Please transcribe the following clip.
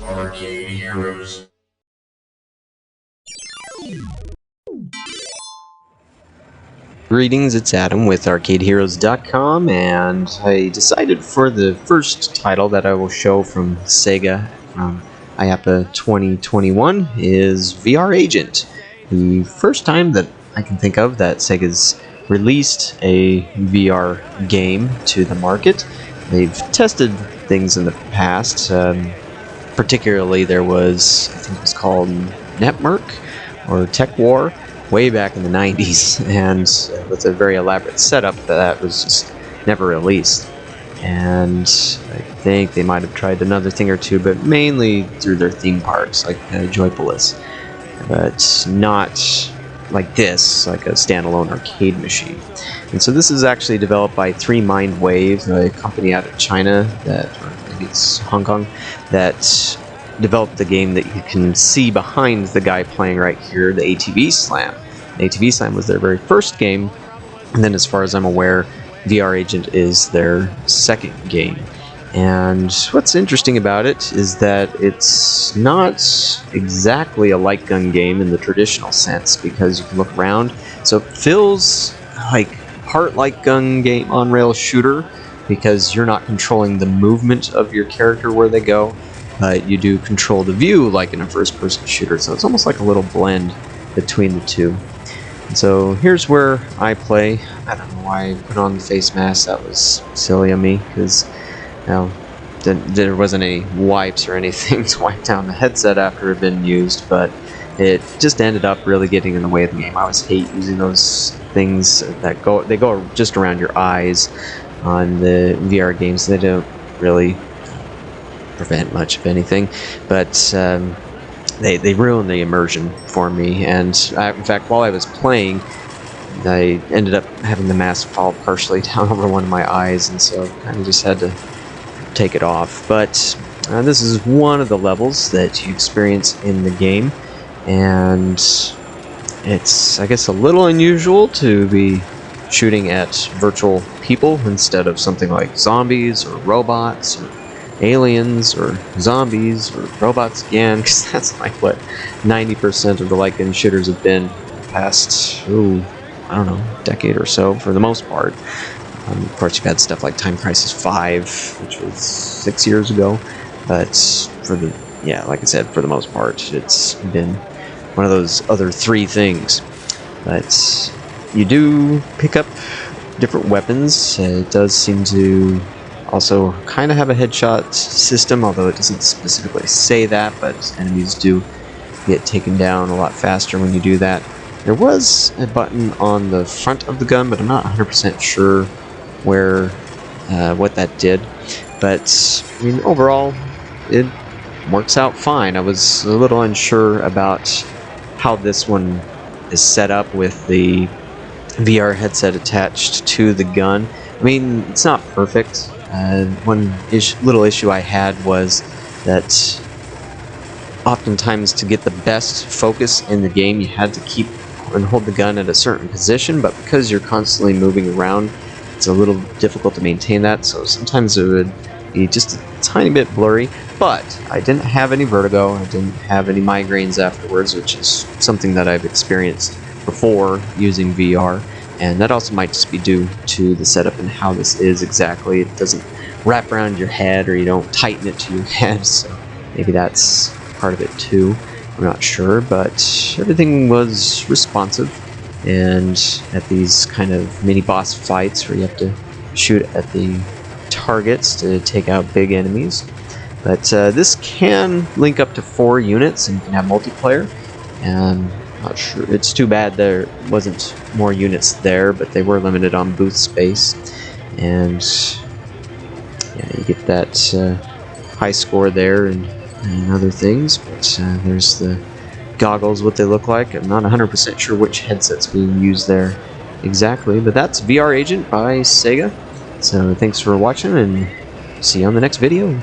Arcade Heroes. Greetings, it's Adam with ArcadeHeroes.com, and I decided for the first title that I will show from Sega from IAPA 2021 is VR Agent. The first time that I can think of that Sega's released a VR game to the market. They've tested things in the past, particularly there was, I think it was called Netmerc or Tech War, way back in the 90s, and with a very elaborate setup that was just never released. And I think they might have tried another thing or two, but mainly through their theme parks, like Joypolis, but not like this, like a standalone arcade machine. And so this is actually developed by 3 Mind Wave, a company out of China, that, or maybe it's Hong Kong, that developed the game that you can see behind the guy playing right here, the ATV Slam. The ATV Slam was their very first game, and then as far as I'm aware, VR Agent is their second game. And what's interesting about it is that it's not exactly a light gun game in the traditional sense, because you can look around, so it feels like part light gun game on rail shooter, because you're not controlling the movement of your character where they go, but you do control the view like in a first-person shooter, so it's almost like a little blend between the two. And so here's where I play. I don't know why I put on the face mask, that was silly of me, because there wasn't any wipes or anything to wipe down the headset after it had been used, but it just ended up really getting in the way of the game. I always hate using those things that go just around your eyes on the VR games. They don't really prevent much of anything, but they ruin the immersion for me. And in fact, while I was playing, I ended up having the mask fall partially down over one of my eyes, and so I kind of just had to take it off. But this is one of the levels that you experience in the game, and it's, I guess, a little unusual to be shooting at virtual people instead of something like zombies or robots or aliens or zombies or robots again, because that's like what 90% of the light gun shooters have been in the past, I don't know, decade or so, for the most part. Of course, you've had stuff like Time Crisis 5, which was 6 years ago, but like I said, for the most part, it's been one of those other 3 things. But you do pick up different weapons. It does seem to also kind of have a headshot system, although it doesn't specifically say that, but enemies do get taken down a lot faster when you do that. There was a button on the front of the gun, but I'm not 100% sure what that did. But I mean, overall, it works out fine. I was a little unsure about how this one is set up with the VR headset attached to the gun. I mean, it's not perfect. One little issue I had was that oftentimes to get the best focus in the game, you had to keep and hold the gun at a certain position, but because you're constantly moving around, it's a little difficult to maintain that, so sometimes it would be just a tiny bit blurry. But I didn't have any vertigo, I didn't have any migraines afterwards, which is something that I've experienced before using VR. And that also might just be due to the setup and how this is exactly. It doesn't wrap around your head, or you don't tighten it to your head, so maybe that's part of it too. I'm not sure, but everything was responsive. And at these kind of mini boss fights where you have to shoot at the targets to take out big enemies. But this can link up to 4 units, and you can have multiplayer. And not sure. It's too bad there wasn't more units there, but they were limited on booth space. And yeah, you get that high score there and other things. But there's the goggles, what they look like. I'm not 100% sure which headset's being used there exactly, but that's VR Agent by Sega. So thanks for watching, and see you on the next video.